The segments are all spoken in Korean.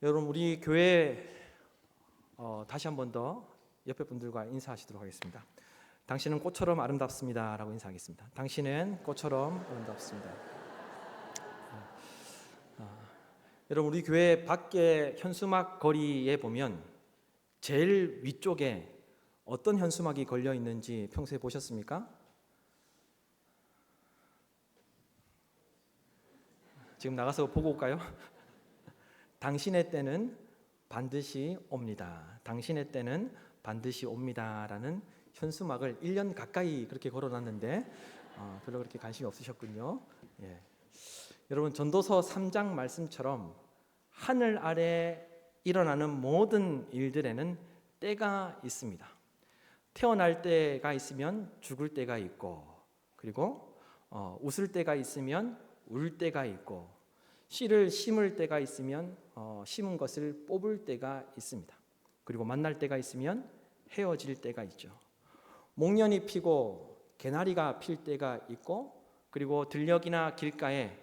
여러분, 우리 교회 다시 한 번 더 옆에 분들과 인사하시도록 하겠습니다. 당신은 꽃처럼 아름답습니다 라고 인사하겠습니다. 당신은 꽃처럼 아름답습니다. 여러분, 우리 교회 밖에 현수막 거리에 보면 제일 위쪽에 어떤 현수막이 걸려 있는지 평소에 보셨습니까? 지금 나가서 보고 올까요? 당신의 때는 반드시 옵니다. 당신의 때는 반드시 옵니다 라는 현수막을 1년 가까이 그렇게 걸어놨는데 별로 그렇게 관심이 없으셨군요. 예. 여러분, 전도서 3장 말씀처럼 하늘 아래 일어나는 모든 일들에는 때가 있습니다. 태어날 때가 있으면 죽을 때가 있고, 그리고 웃을 때가 있으면 울 때가 있고, 씨를 심을 때가 있으면 심은 것을 뽑을 때가 있습니다. 그리고 만날 때가 있으면 헤어질 때가 있죠. 목련이 피고 개나리가 필 때가 있고, 그리고 들녘이나 길가에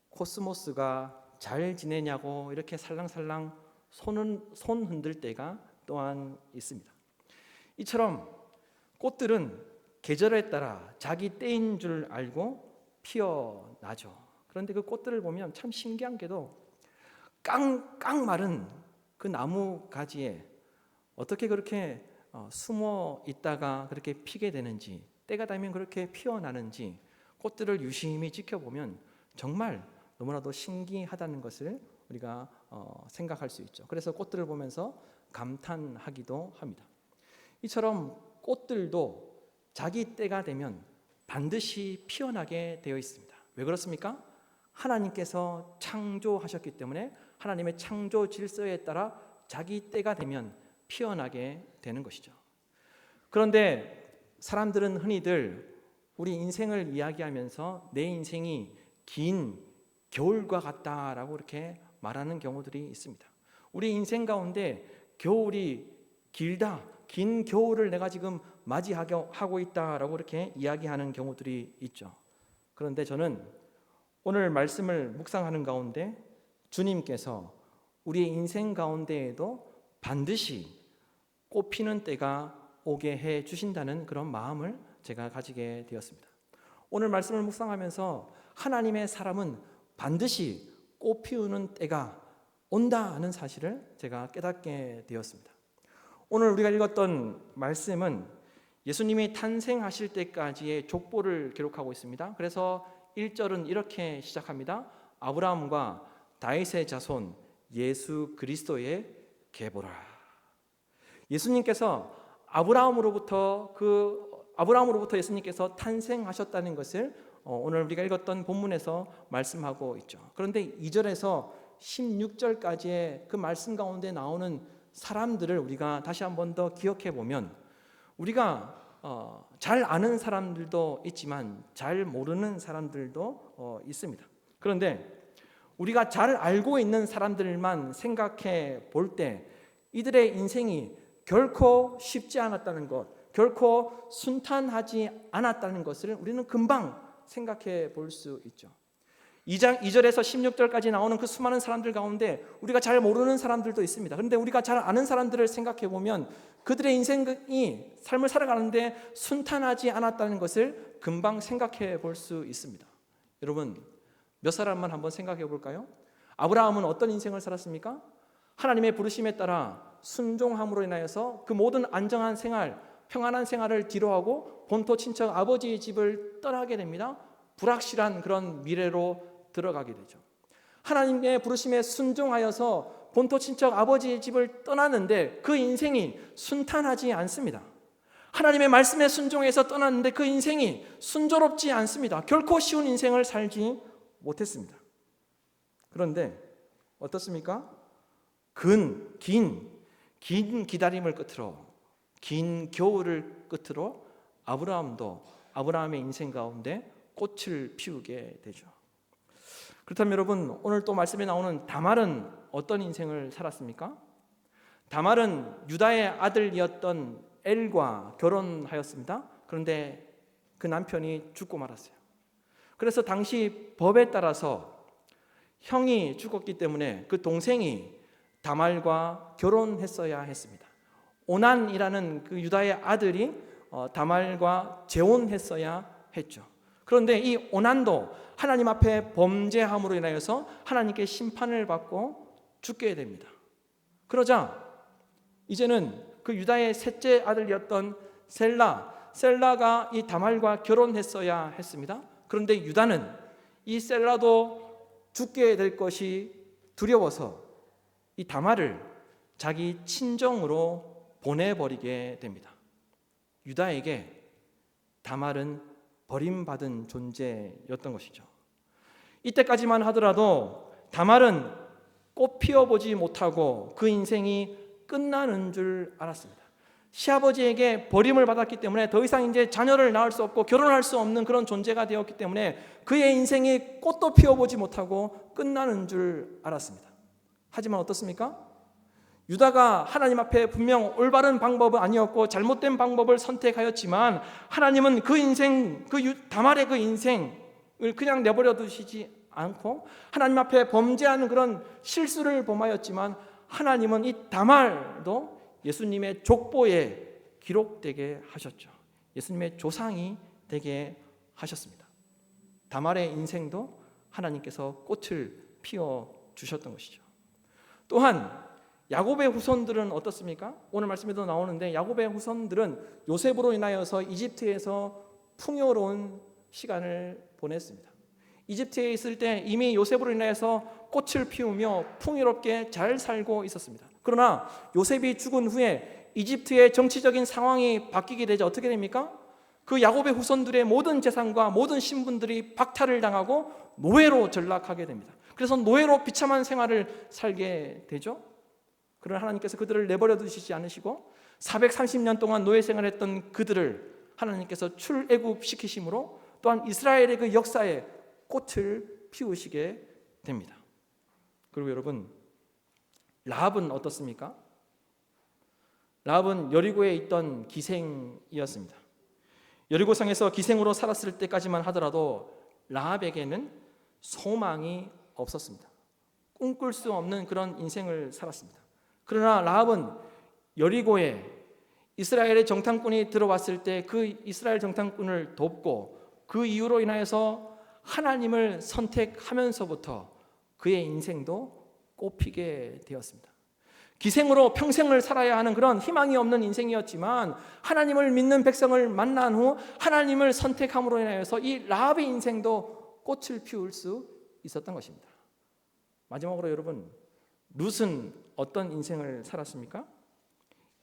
코스모스가 잘 지내냐고 이렇게 살랑살랑 손 흔들 때가 또한 있습니다. 이처럼 꽃들은 계절에 따라 자기 때인 줄 알고 피어나죠. 그런데 그 꽃들을 보면 참 신기한 게도 깡깡 마른 그 나무 가지에 어떻게 그렇게 숨어 있다가 그렇게 피게 되는지, 때가 되면 그렇게 피어나는지 꽃들을 유심히 지켜보면 정말 너무나도 신기하다는 것을 우리가 생각할 수 있죠. 그래서 꽃들을 보면서 감탄하기도 합니다. 이처럼 꽃들도 자기 때가 되면 반드시 피어나게 되어 있습니다. 왜 그렇습니까? 하나님께서 창조하셨기 때문에 하나님의 창조 질서에 따라 자기 때가 되면 피어나게 되는 것이죠. 그런데 사람들은 흔히들 우리 인생을 이야기하면서 내 인생이 긴 겨울과 같다라고 이렇게 말하는 경우들이 있습니다. 우리 인생 가운데 겨울이 길다, 긴 겨울을 내가 지금 맞이하고 있다라고 이렇게 이야기하는 경우들이 있죠. 그런데 저는 오늘 말씀을 묵상하는 가운데 주님께서 우리의 인생 가운데에도 반드시 꽃피는 때가 오게 해 주신다는 그런 마음을 제가 가지게 되었습니다. 오늘 말씀을 묵상하면서 하나님의 사람은 반드시 꽃 피우는 때가 온다 하는 사실을 제가 깨닫게 되었습니다. 오늘 우리가 읽었던 말씀은 예수님이 탄생하실 때까지의 족보를 기록하고 있습니다. 그래서 1절은 이렇게 시작합니다. 아브라함과 다윗의 자손 예수 그리스도의 계보라. 예수님께서 아브라함으로부터 예수님께서 탄생하셨다는 것을 오늘 우리가 읽었던 본문에서 말씀하고 있죠. 그런데 2절에서 16절까지의 그 말씀 가운데 나오는 사람들을 우리가 다시 한 번 더 기억해 보면 우리가 잘 아는 사람들도 있지만 잘 모르는 사람들도 있습니다. 그런데 우리가 잘 알고 있는 사람들만 생각해 볼 때 이들의 인생이 결코 쉽지 않았다는 것, 결코 순탄하지 않았다는 것을 우리는 금방 생각해 볼 수 있죠. 2장 2절에서 16절까지 나오는 그 수많은 사람들 가운데 우리가 잘 모르는 사람들도 있습니다. 그런데 우리가 잘 아는 사람들을 생각해 보면 그들의 인생이 삶을 살아가는데 순탄하지 않았다는 것을 금방 생각해 볼 수 있습니다. 여러분, 몇 사람만 한번 생각해 볼까요? 아브라함은 어떤 인생을 살았습니까? 하나님의 부르심에 따라 순종함으로 인하여서 그 모든 안정한 생활, 평안한 생활을 뒤로하고 본토 친척 아버지의 집을 떠나게 됩니다. 불확실한 그런 미래로 들어가게 되죠. 하나님의 부르심에 순종하여서 본토 친척 아버지의 집을 떠났는데 그 인생이 순탄하지 않습니다. 하나님의 말씀에 순종해서 떠났는데 그 인생이 순조롭지 않습니다. 결코 쉬운 인생을 살지 못했습니다. 그런데 어떻습니까? 긴 기다림을 끝으로, 긴 겨울을 끝으로 아브라함의 인생 가운데 꽃을 피우게 되죠. 그렇다면 여러분, 오늘 또 말씀에 나오는 다말은 어떤 인생을 살았습니까? 다말은 유다의 아들이었던 엘과 결혼하였습니다. 그런데 그 남편이 죽고 말았어요. 그래서 당시 법에 따라서 형이 죽었기 때문에 그 동생이 다말과 결혼했어야 했습니다. 오난이라는 그 유다의 아들이 다말과 재혼했어야 했죠. 그런데 이 오난도 하나님 앞에 범죄함으로 인하여서 하나님께 심판을 받고 죽게 됩니다. 그러자 이제는 그 유다의 셋째 아들이었던 셀라가 이 다말과 결혼했어야 했습니다. 그런데 유다는 이 셀라도 죽게 될 것이 두려워서 이 다말을 자기 친정으로 보내버리게 됩니다. 유다에게 다말은 버림받은 존재였던 것이죠. 이때까지만 하더라도 다말은 꽃 피워보지 못하고 그 인생이 끝나는 줄 알았습니다. 시아버지에게 버림을 받았기 때문에 더 이상 이제 자녀를 낳을 수 없고 결혼할 수 없는 그런 존재가 되었기 때문에 그의 인생이 꽃도 피워보지 못하고 끝나는 줄 알았습니다. 하지만 어떻습니까? 유다가 하나님 앞에 분명 올바른 방법은 아니었고 잘못된 방법을 선택하였지만 하나님은 그 인생, 다말의 그 인생을 그냥 내버려 두시지 않고 하나님 앞에 범죄하는 그런 실수를 범하였지만 하나님은 이 다말도 예수님의 족보에 기록되게 하셨죠. 예수님의 조상이 되게 하셨습니다. 다말의 인생도 하나님께서 꽃을 피워 주셨던 것이죠. 또한 야곱의 후손들은 어떻습니까? 오늘 말씀에도 나오는데 야곱의 후손들은 요셉으로 인하여서 이집트에서 풍요로운 시간을 보냈습니다. 이집트에 있을 때 이미 요셉으로 인하여서 꽃을 피우며 풍요롭게 잘 살고 있었습니다. 그러나 요셉이 죽은 후에 이집트의 정치적인 상황이 바뀌게 되자 어떻게 됩니까? 그 야곱의 후손들의 모든 재산과 모든 신분들이 박탈을 당하고 노예로 전락하게 됩니다. 그래서 노예로 비참한 생활을 살게 되죠. 그러나 하나님께서 그들을 내버려 두시지 않으시고 430년 동안 노예 생활했던 그들을 하나님께서 출애굽시키심으로 또한 이스라엘의 그 역사에 꽃을 피우시게 됩니다. 그리고 여러분, 라합은 어떻습니까? 라합은 여리고에 있던 기생이었습니다. 여리고성에서 기생으로 살았을 때까지만 하더라도 라합에게는 소망이 없었습니다. 꿈꿀 수 없는 그런 인생을 살았습니다. 그러나 라합은 여리고에 이스라엘의 정탐꾼이 들어왔을 때 그 이스라엘 정탐꾼을 돕고 그 이유로 인하여서 하나님을 선택하면서부터 그의 인생도 꽃피게 되었습니다. 기생으로 평생을 살아야 하는 그런 희망이 없는 인생이었지만 하나님을 믿는 백성을 만난 후 하나님을 선택함으로 인하여서 이 라합의 인생도 꽃을 피울 수 있었던 것입니다. 마지막으로 여러분, 룻은 어떤 인생을 살았습니까?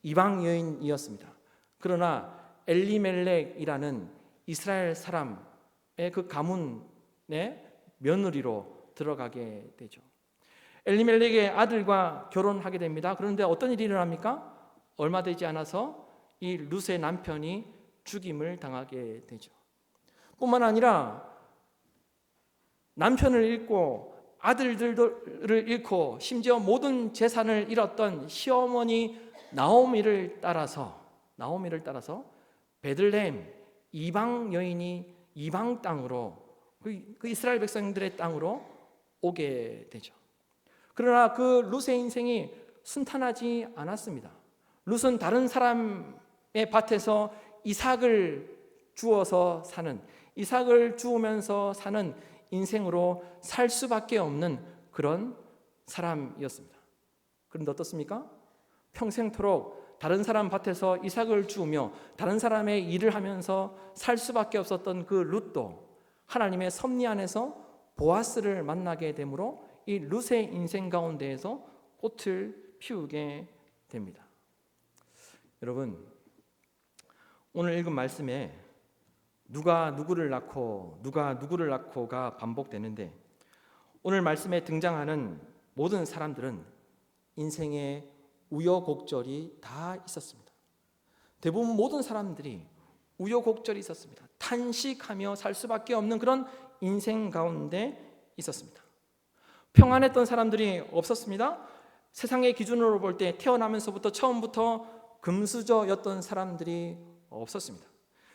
이방 여인이었습니다. 그러나 엘리멜렉이라는 이스라엘 사람의 그 가문의 며느리로 들어가게 되죠. 엘리멜렉의 아들과 결혼하게 됩니다. 그런데 어떤 일이 일어납니까? 얼마 되지 않아서 이 룻의 남편이 죽임을 당하게 되죠. 뿐만 아니라 남편을 잃고 아들들을 잃고 심지어 모든 재산을 잃었던 시어머니 나오미를 따라서 베들레헴 이방 여인이 이방 땅으로 그 이스라엘 백성들의 땅으로 오게 되죠. 그러나 그 룻의 인생이 순탄하지 않았습니다. 룻은 다른 사람의 밭에서 이삭을 주우면서 사는 인생으로 살 수밖에 없는 그런 사람이었습니다. 그런데 어떻습니까? 평생토록 다른 사람 밭에서 이삭을 주우며 다른 사람의 일을 하면서 살 수밖에 없었던 그 룻도 하나님의 섭리 안에서 보아스를 만나게 되므로 이 룻의 인생 가운데에서 꽃을 피우게 됩니다. 여러분, 오늘 읽은 말씀에 누가 누구를 낳고가 반복되는데 오늘 말씀에 등장하는 모든 사람들은 인생의 우여곡절이 다 있었습니다. 대부분 모든 사람들이 우여곡절이 있었습니다. 탄식하며 살 수밖에 없는 그런 인생 가운데 있었습니다. 평안했던 사람들이 없었습니다. 세상의 기준으로 볼 때 태어나면서부터 처음부터 금수저였던 사람들이 없었습니다.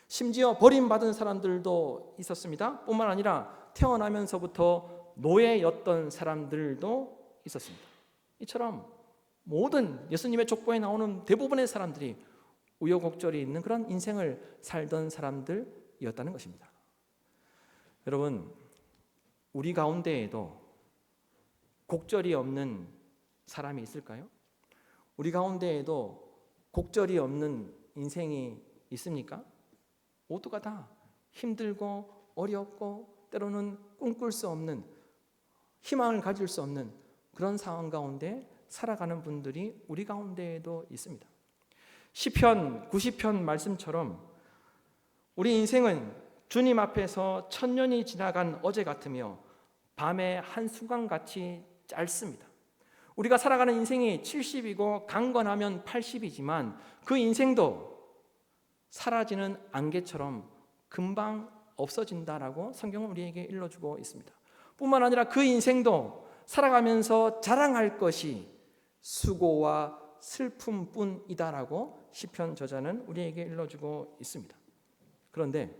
심지어 버림받은 사람들도 있었습니다. 뿐만 아니라 태어나면서부터 노예였던 사람들도 있었습니다. 이처럼 모든 예수님의 족보에 나오는 대부분의 사람들이 우여곡절이 있는 그런 인생을 살던 사람들이었다는 것입니다. 여러분, 우리 가운데에도 곡절이 없는 사람이 있을까요? 우리 가운데에도 곡절이 없는 인생이 있습니까? 모두가 다 힘들고 어렵고 때로는 꿈꿀 수 없는, 희망을 가질 수 없는 그런 상황 가운데 살아가는 분들이 우리 가운데에도 있습니다. 시편 90편 말씀처럼 우리 인생은 주님 앞에서 천년이 지나간 어제 같으며 밤의 한순간같이 짧습니다. 우리가 살아가는 인생이 70이고 강건하면 80이지만 그 인생도 사라지는 안개처럼 금방 없어진다라고 성경은 우리에게 일러주고 있습니다. 뿐만 아니라 그 인생도 살아가면서 자랑할 것이 수고와 슬픔뿐이다라고 시편 저자는 우리에게 일러주고 있습니다. 그런데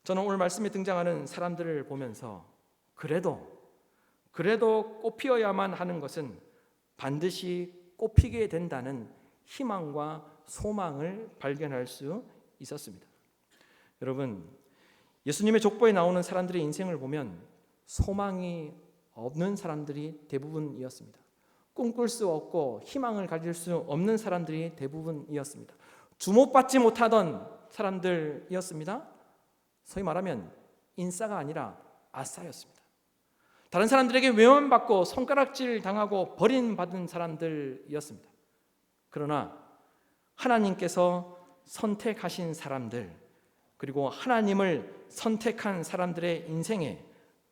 저는 오늘 말씀에 등장하는 사람들을 보면서 그래도 꽃피어야만 하는 것은 반드시 꽃피게 된다는 희망과 소망을 발견할 수 있었습니다. 여러분, 예수님의 족보에 나오는 사람들의 인생을 보면 소망이 없는 사람들이 대부분이었습니다. 꿈꿀 수 없고 희망을 가질 수 없는 사람들이 대부분이었습니다. 주목받지 못하던 사람들이었습니다. 소위 말하면 인싸가 아니라 아싸였습니다. 다른 사람들에게 외면받고 손가락질 당하고 버림받은 사람들이었습니다. 그러나 하나님께서 선택하신 사람들, 그리고 하나님을 선택한 사람들의 인생에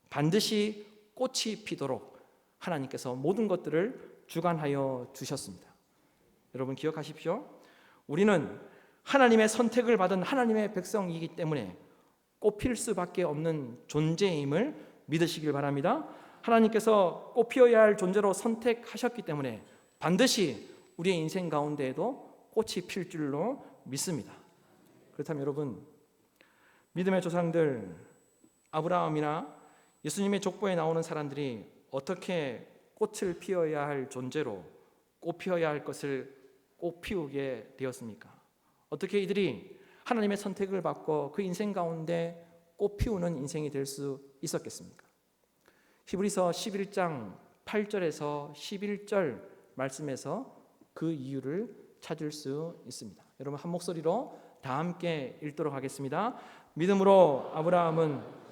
반드시 꽃이 피도록 하나님께서 모든 것들을 주관하여 주셨습니다. 여러분 기억하십시오. 우리는 하나님의 선택을 받은 하나님의 백성이기 때문에 꽃필 수밖에 없는 존재임을 믿으시길 바랍니다. 하나님께서 꽃피어야 할 존재로 선택하셨기 때문에 반드시 우리의 인생 가운데에도 꽃이 필 줄로 믿습니다. 그렇다면 여러분, 믿음의 조상들 아브라함이나 예수님의 족보에 나오는 사람들이 어떻게 꽃을 피워야 할 존재로 꽃 피워야 할 것을 꽃 피우게 되었습니까? 어떻게 이들이 하나님의 선택을 받고 그 인생 가운데 꽃 피우는 인생이 될 수 있었겠습니까? 히브리서 11장 8절에서 11절 말씀에서 그 이유를 찾을 수 있습니다. 여러분 한 목소리로 다 함께 읽도록 하겠습니다. 믿음으로 아브라함은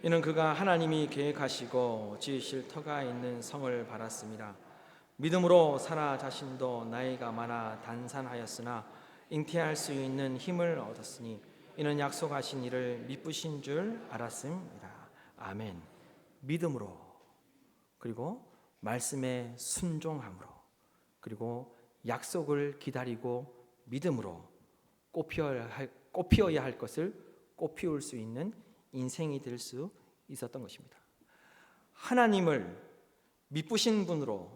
이는 그가 하나님이 계획하시고 지으실 터가 있는 성을 바랐습니다. 믿음으로 사라 자신도 나이가 많아 단산하였으나 잉태할 수 있는 힘을 얻었으니 이는 약속하신 이를 미쁘신 줄 알았습니다. 아멘. 믿음으로, 그리고 말씀에 순종함으로, 그리고 약속을 기다리고 믿음으로 꽃 피어야 할 것을 꽃 피울 수 있는 인생이 될 수 있었던 것입니다. 하나님을 미쁘신 분으로,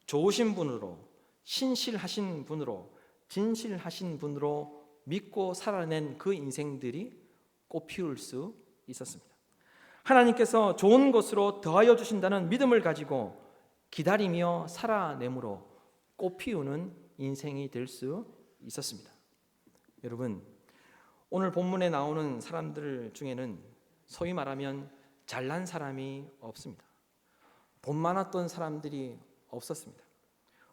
좋으신 분으로, 신실하신 분으로, 진실하신 분으로 믿고 살아낸 그 인생들이 꽃 피울 수 있었습니다. 하나님께서 좋은 것으로 더하여 주신다는 믿음을 가지고 기다리며 살아내므로 꽃 피우는 인생이 될 수 있었습니다. 여러분, 오늘 본문에 나오는 사람들 중에는 소위 말하면 잘난 사람이 없습니다. 돈 많았던 사람들이 없었습니다.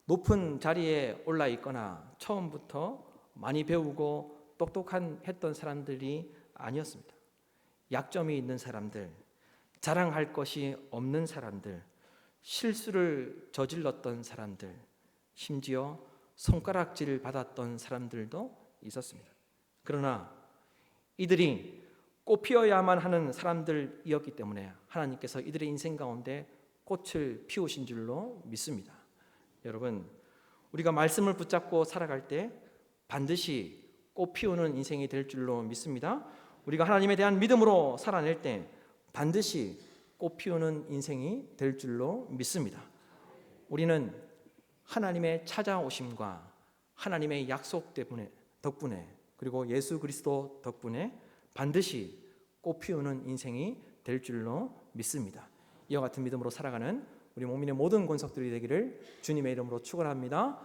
높은 자리에 올라 있거나 처음부터 많이 배우고 했던 사람들이 아니었습니다. 약점이 있는 사람들, 자랑할 것이 없는 사람들, 실수를 저질렀던 사람들, 심지어 손가락질 받았던 사람들도 있었습니다. 그러나 이들이 꽃 피어야만 하는 사람들이었기 때문에 하나님께서 이들의 인생 가운데 꽃을 피우신 줄로 믿습니다. 여러분, 우리가 말씀을 붙잡고 살아갈 때 반드시 꽃 피우는 인생이 될 줄로 믿습니다. 우리가 하나님에 대한 믿음으로 살아낼 때 반드시 꽃 피우는 인생이 될 줄로 믿습니다. 우리는 하나님의 찾아오심과 하나님의 약속 덕분에 그리고 예수 그리스도 덕분에 반드시 꽃 피우는 인생이 될 줄로 믿습니다. 이와 같은 믿음으로 살아가는 우리 목민의 모든 권속들이 되기를 주님의 이름으로 축원합니다.